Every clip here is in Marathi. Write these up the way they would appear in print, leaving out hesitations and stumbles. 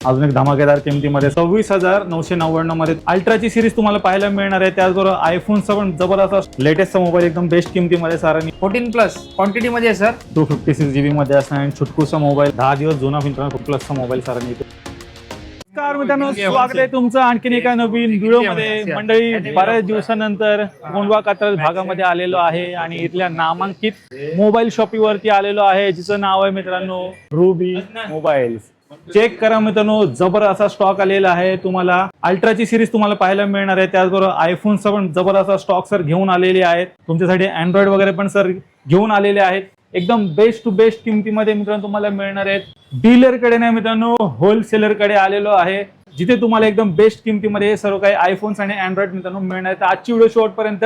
अजून एक धमाकेदार किमतीमध्ये 26,999 मध्ये अल्ट्राची सिरीज तुम्हाला पाहायला मिळणार आहे। त्याचबरोबर आयफोनचा पण जबरदस्त लेटेस्ट मोबाईल एकदम बेस्ट किमतीमध्ये सरांनी 14 प्लस क्वांटिटी मध्ये आहे सर। 256 GB मध्ये असणार आणि छुटकूसा मोबाईल 10 दिवस जुना मित्रांनो प्लसचा मोबाईल सरांनी इथे। नमस्कार मित्रांनो, स्वागत आहे तुमचं आणखीन एका नवीन व्हिडिओमध्ये। मंडळी, बऱ्याच दिवसानंतर कोंढवा कात्रज भागामध्ये आलेलो आहे आणि इथल्या नामांकित मोबाईल शॉपीवरती आलेलो आहे, जिचं नाव आहे मित्रांनो रुबी मोबाईल्स। चेक करा मित्रांनो, जबरदस्त असा स्टॉक आलेला आहे। तुम्हाला अल्ट्राची सिरीज तुम्हाला पाहायला मिळणार आहे। त्याचबरोबर आयफोनचा पण जबरदस्त स्टॉक सर घेऊन आलेले आहेत। तुमच्यासाठी अँड्रॉइड वगैरे पण सर घेऊन आलेले आहेत। एकदम बेस्ट टू बेस्ट किमतीमध्ये मित्रांनो तुम्हाला मिळणार आहेत। डीलर कडे नाही मित्रांनो, होलसेलर कडे आलेलो आहे, जिथे तुम्हाला एकदम बेस्ट किमतीमध्ये सर्व काही आयफोन्स आणि अँड्रॉइड मित्रांनो मिळणार आहेत। आजची व्हिडिओ शेवटपर्यंत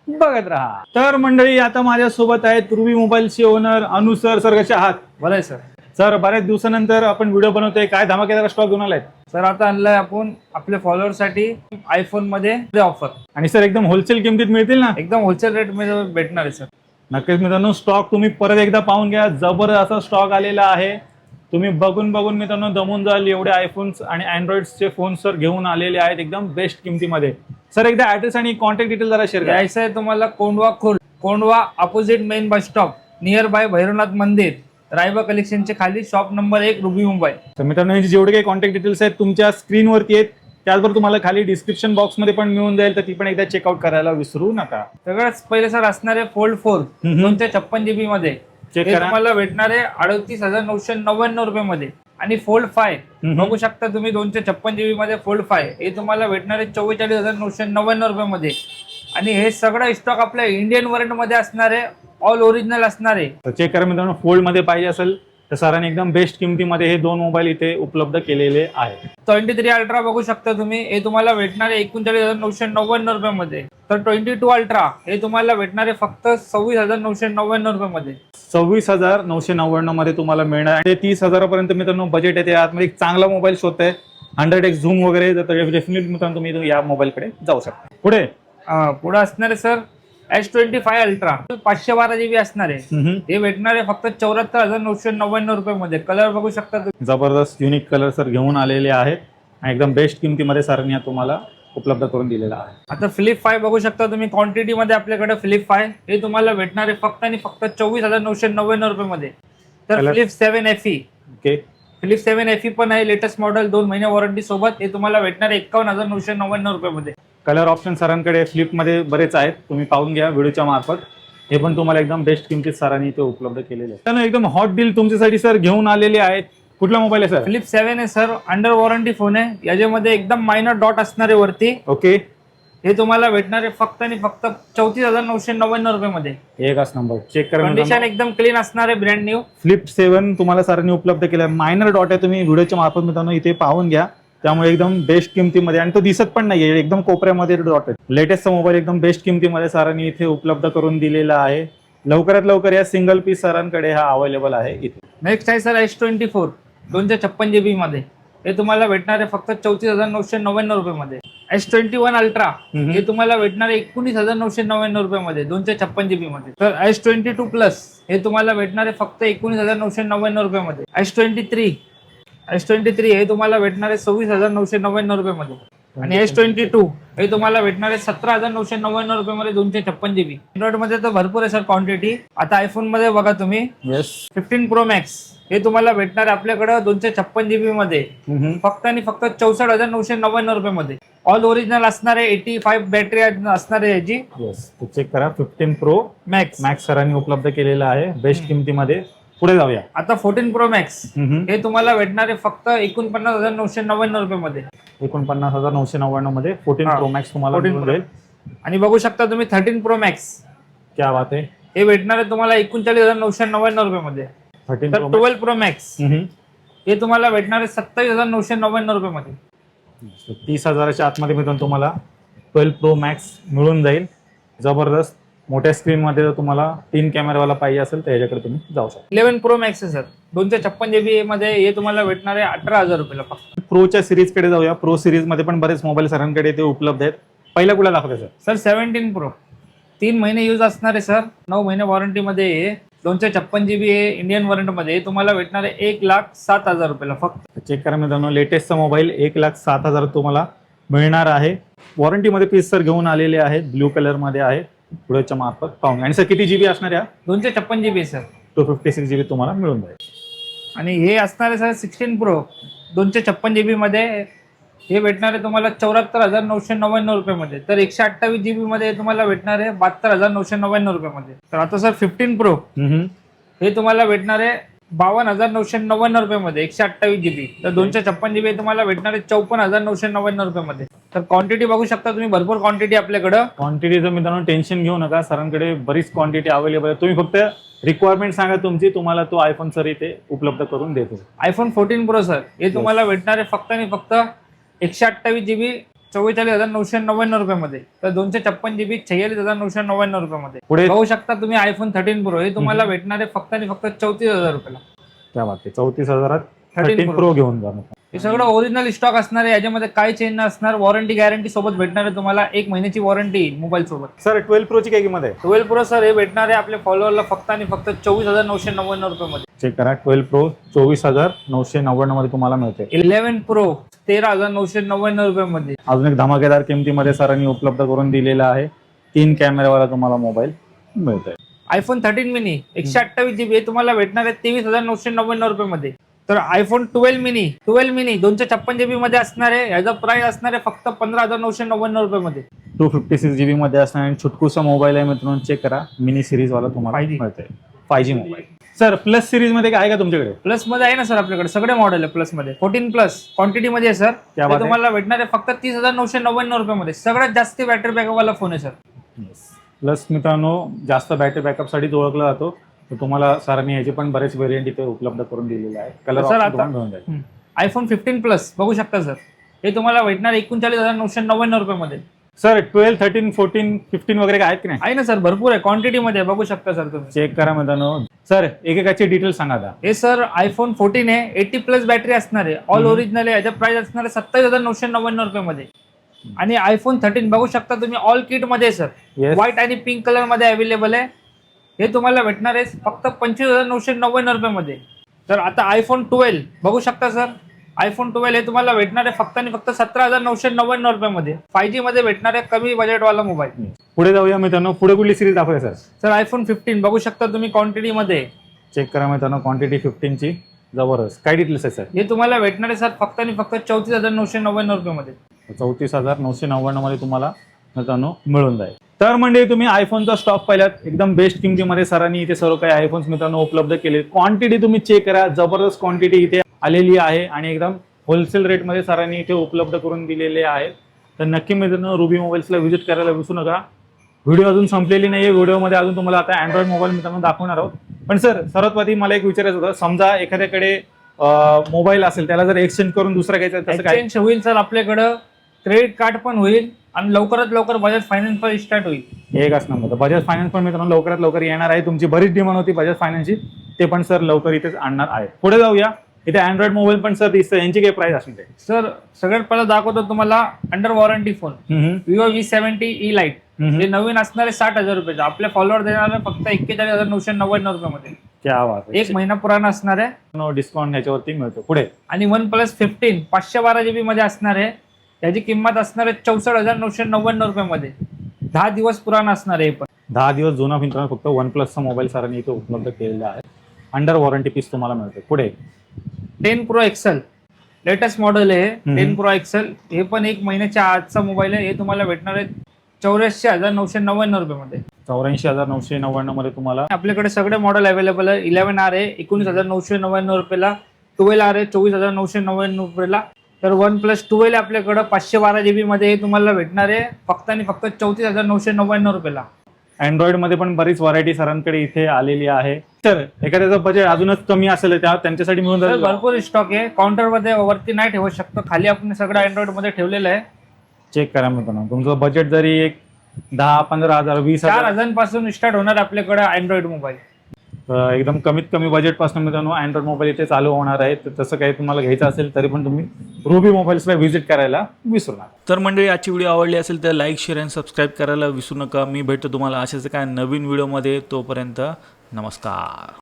बघत राहा। तर मंडळी, आता माझ्या सोबत आहेत रुबी मोबाईलचे ओनर अनु सर। सर कसे आहात? बरं आहे सर। सर, बऱ्याच दिवसानंतर आपण व्हिडिओ बनवतोय, काय धमाकेदार स्टॉक घेऊन आलाय? सर आता आणलाय आपण आपल्या फॉलोअरसाठी आयफोन मध्ये ऑफर, आणि सर एकदम होलसेल किमतीत मिळतील ना? एकदम होलसेल रेट मध्ये भेटणार आहे सर। नक्कीच मित्रांनो, स्टॉक तुम्ही परत एकदा पाहून घ्या। जबरदस्त असा स्टॉक आलेला आहे। तुम्ही बघून मित्रांनो दमून जाल, एवढे आयफोन्स आणि अँड्रॉइडचे फोन सर घेऊन आलेले आहेत एकदम बेस्ट किमतीमध्ये। सर एकदा ऍड्रेस आणि कॉन्टॅक्ट डिटेल जरा शेअर करा। यायचं आहे तुम्हाला Kondhwa Khurd, Kondhwa opposite main bus stop, near by Bhairavnath मंदिर, रायबा कलेक्शनचे खाली, शॉप नंबर 1, रुबी मुंबई। तर मित्रांनो, यांचे जेवढे काही कॉन्टॅक्ट डिटेल्स आहेत तुमच्या स्क्रीनवरती आहेत, त्याचबरोबर तुम्हाला खाली डिस्क्रिप्शन बॉक्समध्ये पण मिळून जाईल, तर ती पण एकदा चेकआउट करायला विसरू नका। सगळ्यात पहिले सर असणारे फोल्ड 4 256 GB मध्ये चेक हे करा। तुम्हाला भेटणार आहे 38,999 रुपये मध्ये। आणि फोल्ड 5 बघू शकता तुम्ही 256 GB मध्ये फोल्ड 5 हे तुम्हाला भेटणार आहे 44,999 रुपये मध्ये। आणि हे सगळं स्टॉक आपल्या इंडियन व्हरायटी मध्ये असणार आहे, ऑल ओरिजिनल असणार आहे। तर चेक करा मित्रांनो, फोल्ड मध्ये पाहिजे असेल तर सरांनी एकदम बेस्ट किमतीमध्ये हे दोन मोबाईल इथे उपलब्ध केलेले आहेत। 23 अल्ट्रा बघू शकता तुम्ही, हे तुम्हाला भेटणार आहे 39,999 रुपये मध्ये। तर 22 अल्ट्रा हे तुम्हाला भेटणार आहे फक्त 26,999 रुपये मध्ये। 26,999 मध्ये तुम्हाला मिळणार। ते 30,000 मित्रांनो बजेट आहे। ते आतमध्ये एक चांगला मोबाईल शोधताय 100x झूम वगैरे, तर डेफिनेटली मित्रांनो तुम्ही या मोबाईलकडे जाऊ शकता। पुढे पुढे असणार आहे सर S25 अल्ट्रा 512 GB असणार आहे। हे भेटणार आहे फक्त 74,999 रुपये मध्ये। कलर बघू शकता तुम्ही, जबरदस्त युनिक कलर सर घेऊन आलेले आहेत आणि एकदम बेस्ट किमतीमध्ये सरांनी तुम्हाला उपलब्ध करून दिलेला आहे। आता फ्लिप 5 बघू शकता तुम्ही, क्वांटिटी मध्ये आपल्याकडे फ्लिप 5 हे तुम्हाला भेटणार आहे फक्त आणि फक्त 24,999 रुपये मध्ये। तर flip 7 FE, okay, flip 7 FE पण आहे लेटेस्ट मॉडेल, 2 महिने वॉरंटी सोबत। हे तुम्हाला भेटणार आहे 51,999 रुपये मध्ये। कलर ऑप्शन सरांकडे फ्लिप मध्ये बरेच आहेत, तुम्ही पाहून घ्या व्हिडिओच्या मार्फत। हे पण तुम्हाला एकदम बेस्ट किमतीत सरांनी ते उपलब्ध केलेले आहे। त्यानं एकदम हॉट डील तुमच्यासाठी सर घेऊन आलेले आहेत। कुठला मोबाईल आहे सर? फ्लिप 7 आहे सर, अंडर वॉरंटी फोन आहे। याच्यामध्ये एकदम मायनर डॉट असणार आहे वरती। ओके, हे तुम्हाला भेटणार आहे फक्त आणि फक्त 34,999 रुपये मध्ये। एकच नंबर। चेक करा, कंडिशन एकदम क्लीन असणार आहे, ब्रँड न्यू। फ्लिप 7 तुम्हाला सरांनी उपलब्ध केलं। मायनर डॉट आहे, तुम्ही व्हिडिओच्या मार्फत मित्रांनो इथे पाहून घ्या। त्यामुळे एकदम बेस्ट किमतीमध्ये, आणि तो दिसत पण नाहीये, एकदम कोपऱ्यामध्ये डॉट आहे। लेटेस्ट मोबाईल एकदम बेस्ट किमतीमध्ये सरांनी इथे उपलब्ध करून दिलेला आहे। लवकरात लवकर या सिंगल पीस सरांकडे हा अवेलेबल आहे इथे। नेक्स्ट आहे सर S24 256 GB मध्ये। हे तुम्हाला भेटणार आहे फक्त 34,999 रुपये मध्ये। S21 अल्ट्रा हे तुम्हाला भेटणार आहे 19,999 रुपये मध्ये, 256 GB मध्ये। तर S22 प्लस हे तुम्हाला भेटणार आहे फक्त 19,999 रुपये मध्ये। S23 हे तुम्हाला भेटणार आहे 26,999 रुपये मध्ये। आणि S22 हे तुम्हाला भेटणार आहे 17,999 रुपये मध्ये, 256 GB। अँड्रॉइड मध्ये तर भरपूर आहे सर क्वांटिटी। आता आयफोन मध्ये बघा तुम्ही, 15 Pro Max हे तुम्हाला भेटणार आहे आपल्याकडे 256 GB मध्ये फक्त आणि फक्त 64,999 रुपये मध्ये। ऑल ओरिजिनल असणार आहे, 85 बॅटरी असणार आहे याची। चेक करा, 15 Pro Max सरांनी उपलब्ध केलेला आहे बेस्ट किमतीमध्ये। पुढे जाऊया। आता 14 Pro Max हे तुम्हाला भेटणार आहे फक्त 49,999 रुपये मध्ये। 49,999 मध्ये 14 Pro Max तुम्हाला मिळून जाईल। आणि बघू शकता तुम्ही 13 Pro Max, क्या बात आहे, हे भेटणार आहे तुम्हाला 39,999 रुपये मध्ये। 12 Pro Max हे तुम्हाला भेटणार आहे 27,999 रुपये मध्ये। 30,000च्या आतमध्ये मित्रांनो तुम्हाला 12 Pro Max मिळून जाईल। जबरदस्त मोठ्या स्क्रीन मध्ये जर तुम्हाला 3 कॅमेरावाला पाहिजे असेल तर याच्याकडे तुम्ही जाऊ शकता। 11 Pro Max आहे सर, 256 GB मध्ये। हे तुम्हाला भेटणार आहे 18,000 रुपयाला फक्त। प्रोच्या सिरीज कडे जाऊया। प्रो सिरीज मध्ये पण बरेच मोबाईल सरांकडे ते उपलब्ध आहेत। पहिला कुठला दाखवते सर? सर 17 Pro 3 महिने यूज असणार आहे सर, 9 महिने वॉरंटी मध्ये। 256 GB आहे इंडियन वॉरंटी मध्ये, तुम्हाला भेटणार आहे 1,07,000 रुपयाला फक्त. चेक करा मित्रांनो, लेटेस्टचा मोबाईल 1,07,000 तुम्हाला मिळणार आहे. वॉरंटीमध्ये पीस सर घेऊन आलेले आहेत, ब्ल्यू कलर मध्ये आहे. पुढच्या मार्फत पाहून. आणि सर किती जीबी असणार या? 256 GB सर. 256 GB तुम्हाला मिळून जाईल. आणि हे असणार आहे सर 16 Pro 256 GB मध्ये. हे भेटणार आहे तुम्हाला 74,999 रुपयामध्ये. तर 128 GB मध्ये तुम्हाला भेटणार आहे 72,999 रुपयामध्ये. तर आता सर 15 Pro हे तुम्हाला भेटणार आहे 52,999 रुपयामध्ये 128 GB. तर 256 GB तुम्हाला भेटणार आहे 54,999 रुपयामध्ये. तर क्वांटिटी बघू शकता तुम्ही, भरपूर क्वांटिटी आपल्याकडं. क्वांटिटीचं मित्रांनो टेन्शन घेऊ नका, सरांकडे बरीच क्वांटिटी अवेलेबल आहे. तुम्ही फक्त रिक्वायरमेंट सांगा तुमची, तुम्हाला तो आयफोन सर इथे उपलब्ध करून देतो. आयफोन 14 Pro सर हे तुम्हाला भेटणार आहे फक्त आणि फक्त 128 GB 44,999 रुपयामध्ये. तर 256 GB 46,999 रुपयामध्ये. पुढे बघू शकता तुम्ही आयफोन 13 Pro हे तुम्हाला भेटणार आहे फक्त आणि फक्त 34,000 रुपयाला. त्या बाबतीत 34,000 13 13 Pro घेऊन जा. हे सगळं ओरिजिनल स्टॉक असणार आहे, याच्यामध्ये काही चेंज नसणार. वॉरंटी गॅरंटी सोबत भेटणार आहे तुम्हाला, 1 महिन्याची वॉरंटी मोबाईल सोबत. सर 12 Pro ची काय किंमत आहे? 12 Pro सर हे भेटणार आहे आपल्या फॉलोअरला फक्त आणि फक्त 24,999 रुपयामध्ये. चेक करा, 12 Pro 24,999 मध्ये तुम्हाला मिळते. 11 Pro 13,999 रुपयामध्ये. अजून एक धमाकेदार किमतीमध्ये सरांनी उपलब्ध करून दिलेला आहे. 3 कॅमेरावाला तुम्हाला मोबाईल मिळतोय. आयफोन 13 मिनी 128 GB हे तुम्हाला भेटणार आहे 23,999 रुपयामध्ये. तर आयफोन 12 मिनी 256 GB मध्ये असणार आहे. याचा प्राइस असणार आहे फक्त 15,999 रुपयामध्ये. 256 GB मध्ये असणार आणि छुटकूसा मोबाईल आहे मित्रांनो. चेक करा, मिनी सिरीज वाला तुम्हाला 5G मिळतोय. 5G mobile. Sir plus series मध्ये काय आहे का तुमच्याकडे? प्लस मध्ये आहे ना सर, आपल्याकडे सगळे मॉडेल आहे प्लस मध्ये. 14 प्लस क्वांटिटी मध्ये आहे सर. ते तुम्हाला भेटणार आहे फक्त 30,999 रुपयामध्ये. सगळ्यात जास्त बॅटरी बॅकअप वाला फोन आहे सर. प्लस मित्रांनो जास्त बॅटरी बॅकअप साठी ओळखला जातो. तर तुम्हाला सरांनी याचे पण बरेच व्हेरियंट इथे उपलब्ध करून दिलेले आहे. कलर सर आता आयफोन 15 प्लस बघू शकता सर, हे तुम्हाला भेटणार 39,999 रुपयामध्ये. सर 12, 13, 14, 15 वगैरे काय आहेत की नाही? आहे ना सर, भरपूर आहे क्वांटिटी मध्ये. बघू शकता सर तुम्ही. चेक करा मित्रांनो. सर एकेकाचे डिटेल सांगा आता. हे सर आयफोन 14 आहे, 80 प्लस बॅटरी असणार आहे, ऑल ओरिजिनल आहे. याचा प्राइस असणार आहे 27,999 रुपयामध्ये. आणि आयफोन 13 बघू शकता तुम्ही, ऑल किट मध्ये सर, व्हाईट आणि पिंक कलर मध्ये अवेलेबल आहे. हे तुम्हाला भेटणार आहे फक्त 25,999 रुपयामध्ये. तर आता आयफोन 12 बघू शकता सर, आयफोन 12 हे तुम्हाला भेटणार आहे फक्त आणि फक्त 17,999 रुपयामध्ये. 5G मध्ये भेटणार आहे, कमी बजेटवाला मोबाईल. पुढे जाऊया मित्रांनो. पुढे कुठली सिरीज दाखवूया सर? सर आयफोन 15 बघू शकता तुम्ही, क्वांटिटी मध्ये. चेक करा मित्रांनो, क्वांटिटी 15 ची जबरदस्त. काय डिटेल्स आहे सर? हे तुम्हाला भेटणार आहे सर फक्त आणि फक्त 34,999 रुपयामध्ये. 34,999 मध्ये तुम्हाला मित्रांनो मिळून जाईल. तर म्हणजे तुम्ही आयफोनचा स्टॉक पाहिलात, एकदम बेस्ट किमतीमध्ये सरांनी इथे सर्व काही आयफोन्स मित्रांनो उपलब्ध केले. क्वांटिटी तुम्ही चेक करा, जबरदस्त क्वांटिटी इथे आलेली आहे आणि एकदम होलसेल रेटमध्ये सरांनी इथे उपलब्ध करून दिलेले आहेत. तर नक्की मित्रांनो रुबी मोबाईल्सला व्हिजिट करायला विसरू नका. व्हिडिओ अजून संपलेली नाही आहे. व्हिडिओमध्ये अजून तुम्हाला आता अँड्रॉइड मोबाईल मित्रांनो दाखवणार आहोत. पण सर सर्वात आधी मला एक विचारायचं होतं, समजा एखाद्याकडे मोबाईल असेल, त्याला जर एक्सचेंज करून दुसरा घ्यायचा तसं काय? एक्सचेंज होईल सर आपल्याकडं, क्रेडिट कार्ड पण होईल आणि लवकरात लवकर बजाज फायनान्स पण स्टार्ट होईल. एकच नंबर. बजाज फायनान्स पण मित्रांनो लवकरात लवकर येणार आहे. तुमची बरीच डिमांड होती बजाज फायनान्सची, ते पण सर लवकर इथेच आणणार आहे. पुढे जाऊया. इथे अँड्रॉइड मोबाईल पण सर दिसतं, यांची काय प्राइस असणार आहे? सर सगळ्यात पहिला दाखवतो तुम्हाला under warranty phone, Vivo V70e light. हे नवीन असणार आहे 60,000 रुपयाचं. आपल्या फॉलोअर देणार आहे फक्त 41,999 रुपयामध्ये. क्या बात आहे. 1 महिना पुराणा असणार आहे. डिस्काउंट ह्याच्यावरती मिळतो. पुढे आणि OnePlus 15 512 GB मध्ये असणार आहे. त्याची किंमत असणार आहे 64,999 रुपयामध्ये. 10 दिवस पुराणा असणार आहे. पण 10 दिवस जुना मित्रांनो फक्त OnePlus मोबाईल सरांनी इथे उपलब्ध केलेला आहे. अंडर वॉरंटी पीस तुम्हाला मिळतो. पुढे 10 Pro XL लेटेस्ट मॉडेल आहे. 10 Pro XL हे पण 1 महिन्याच्या आजचा मोबाईल आहे. हे तुम्हाला भेटणार आहे 84,999 रुपयामध्ये. 84,999 मध्ये तुम्हाला आपल्याकडे सगळे मॉडेल अवेलेबल आहे. 11R आहे 19,999 रुपयाला. 12R आहे 24,999 रुपयाला. तर OnePlus 12 आपल्याकडे 512 GB मध्ये तुम्हाला भेटणार आहे फक्त आणि फक्त 34,999 रुपयाला. अँड्रॉइड मध्ये पण बरीच व्हरायटी सरांकडे इथे आलेली आहे. तर एखाद्याचं बजेट अजूनच कमी असेल त्यांच्यासाठी मिळून जाईल. भरपूर स्टॉक आहे. काउंटर मध्ये वरती नाही ठेवू शकतो, खाली आपण सगळं अँड्रॉइड मध्ये ठेवलेलं आहे. चेक करा मित्रांनो, तुमचं बजेट जरी एक 10-15,000 20,000 4,000 पासून स्टार्ट होणार आपल्याकडे अँड्रॉइड मोबाईल. एकदम कमीत कमी बजेट पासून मित्रांनो अँड्रॉइड मोबाईल इथे चालू होणार आहे. तर तसं काही तुम्हाला घ्यायचं असेल तरी पण तुम्ही रुबी मोबाईल्सला व्हिजिट करायला विसरू नका. तर मंडळी आजची व्हिडिओ आवडली असेल तर लाईक शेअर आणि सबस्क्राईब करायला विसरू नका. मी भेटतो तुम्हाला अशाच काय नवीन व्हिडिओमध्ये. तोपर्यंत नमस्कार.